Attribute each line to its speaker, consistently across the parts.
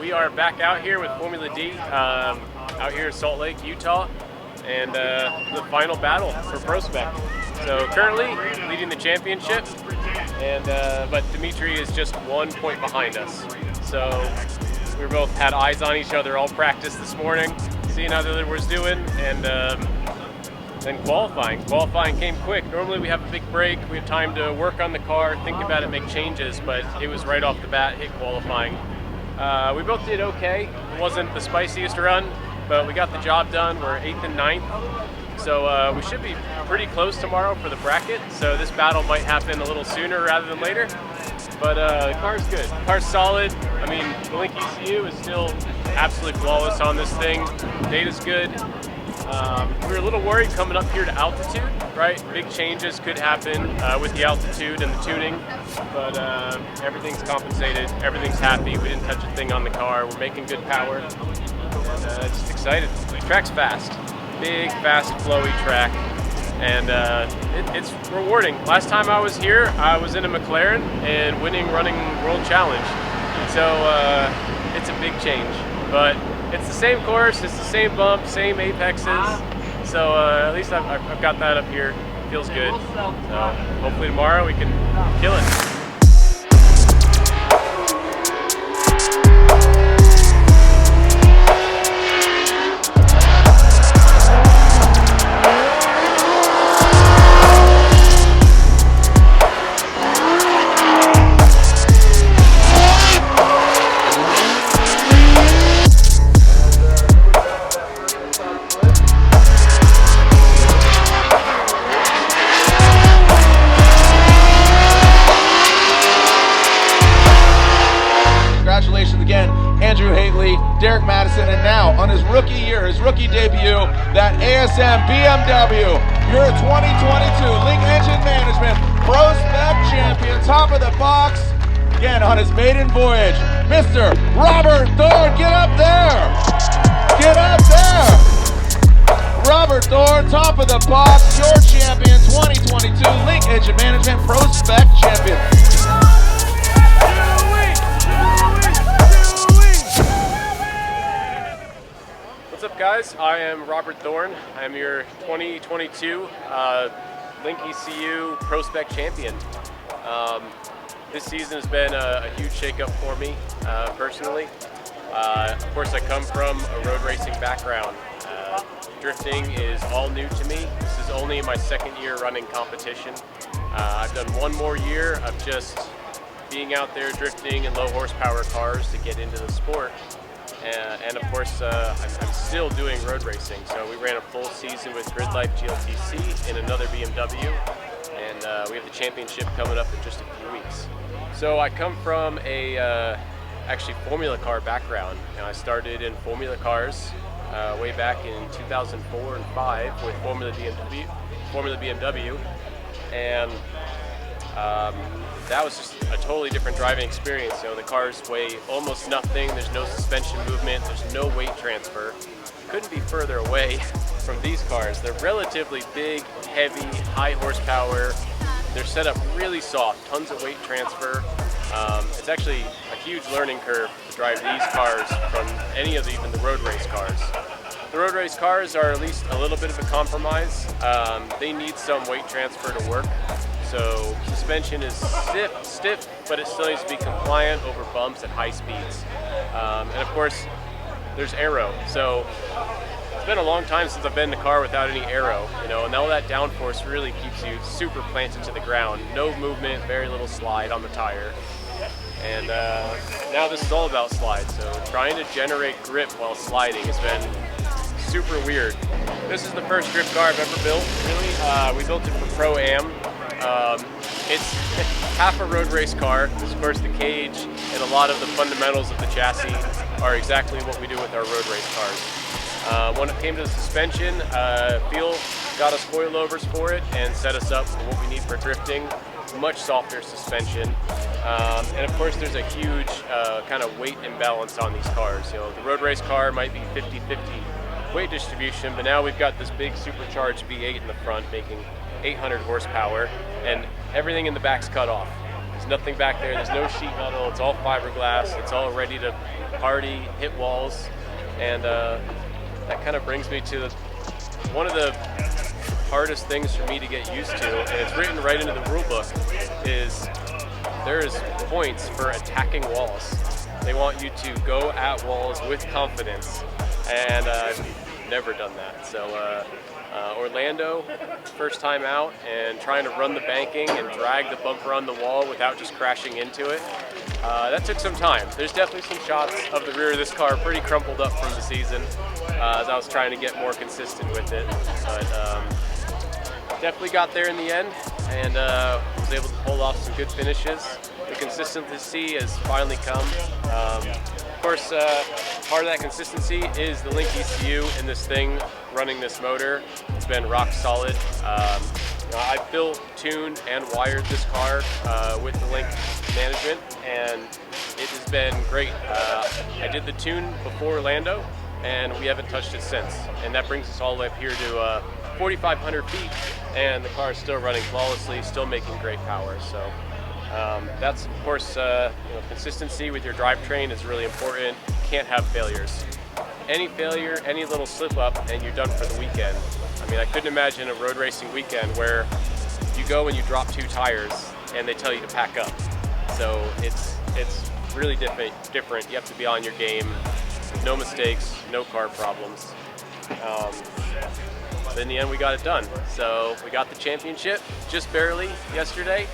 Speaker 1: we are back out here with Formula D, out here in Salt Lake, Utah, and the final battle for ProsSpec. So currently leading the championship, and but Dimitri is just 1 point behind us. So we both had eyes on each other all practice this morning, seeing how the other was doing, and then qualifying. Qualifying came quick. Normally we have a big break, we have time to work on the car, think about it, make changes, but it was right off the bat, hit qualifying. We both did okay. It wasn't the spiciest run, but we got the job done. We're 8th and 9th, so we should be pretty close tomorrow for the bracket, so this battle might happen a little sooner rather than later. But the car's good. The car's solid. I mean, the Link ECU is still absolutely flawless on this thing. Data's good. We were a little worried coming up here to altitude, right? Big changes could happen with the altitude and the tuning, but everything's compensated, everything's happy. We didn't touch a thing on the car. We're making good power. Just excited. The track's fast. Big, fast, flowy track, and it's rewarding. Last time I was here, I was in a McLaren and running World Challenge, so it's a big change, but it's the same course, it's the same bump, same apexes, so at least I've got that up here. It feels good. So hopefully tomorrow we can kill it.
Speaker 2: Derek Madison, and now on his rookie year, his rookie debut, that ASM BMW, your 2022 Link Engine Management ProsSpec champion, top of the box, again on his maiden voyage, Mr. Robert Thorne. Get up there! Get up there! Robert Thorne, top of the box, your champion, 2022 Link Engine Management ProsSpec champion.
Speaker 1: What's up, guys? I am Robert Thorne. I'm your 2022 Link ECU ProSpec champion. This season has been a huge shakeup for me personally. Of course, I come from a road racing background. Drifting is all new to me. This is only my second year running competition. I've done one more year of just being out there drifting in low horsepower cars to get into the sport. And of course, I'm still doing road racing. So we ran a full season with Grid Life GLTC in another BMW, and we have the championship coming up in just a few weeks. So I come from a actually Formula car background. I started in Formula cars way back in 2004 and 5 with Formula BMW, and that was just a totally different driving experience. You know, the cars weigh almost nothing, there's no suspension movement, there's no weight transfer. Couldn't be further away from these cars. They're relatively big, heavy, high horsepower. They're set up really soft, tons of weight transfer. It's actually a huge learning curve to drive these cars from any of even the road race cars. The road race cars are at least a little bit of a compromise. They need some weight transfer to work. So suspension is stiff, but it still needs to be compliant over bumps at high speeds. And of course, there's aero. So it's been a long time since I've been in a car without any aero, you know, and all that downforce really keeps you super planted to the ground. No movement, very little slide on the tire. And now this is all about slide. So trying to generate grip while sliding has been super weird. This is the first drift car I've ever built, really. We built it for Pro-Am. It's half a road race car. Of course, the cage and a lot of the fundamentals of the chassis are exactly what we do with our road race cars. When it came to the suspension, Feel got us coilovers for it and set us up for what we need for drifting. Much softer suspension. And of course, there's a huge kind of weight imbalance on these cars. You know, the road race car might be 50-50 weight distribution, but now we've got this big supercharged V8 in the front making 800 horsepower, and everything in the back's cut off. There's nothing back there, there's no sheet metal, it's all fiberglass, it's all ready to hardy, hit walls, and that kind of brings me to one of the hardest things for me to get used to, and it's written right into the rule book, is there's points for attacking walls. They want you to go at walls with confidence, and I've never done that. So Orlando, first time out, and trying to run the banking and drag the bumper on the wall without just crashing into it. That took some time. There's definitely some shots of the rear of this car pretty crumpled up from the season as I was trying to get more consistent with it. But definitely got there in the end, and was able to pull off some good finishes. The consistency has finally come. Of course, part of that consistency is the Link ECU in this thing, running this motor. It's been rock solid. I've built, tuned, and wired this car with the Link management, and it has been great. I did the tune before Orlando, and we haven't touched it since. And that brings us all the way up here to 4,500 feet, and the car is still running flawlessly, still making great power. So that's, of course, consistency with your drivetrain is really important. Can't have failures. Any failure, any little slip up, and you're done for the weekend. I mean, I couldn't imagine a road racing weekend where you go and you drop 2 tires and they tell you to pack up. So it's really different. You have to be on your game. No mistakes, no car problems. But in the end, we got it done. So we got the championship just barely yesterday,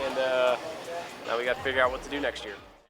Speaker 1: and now we got to figure out what to do next year.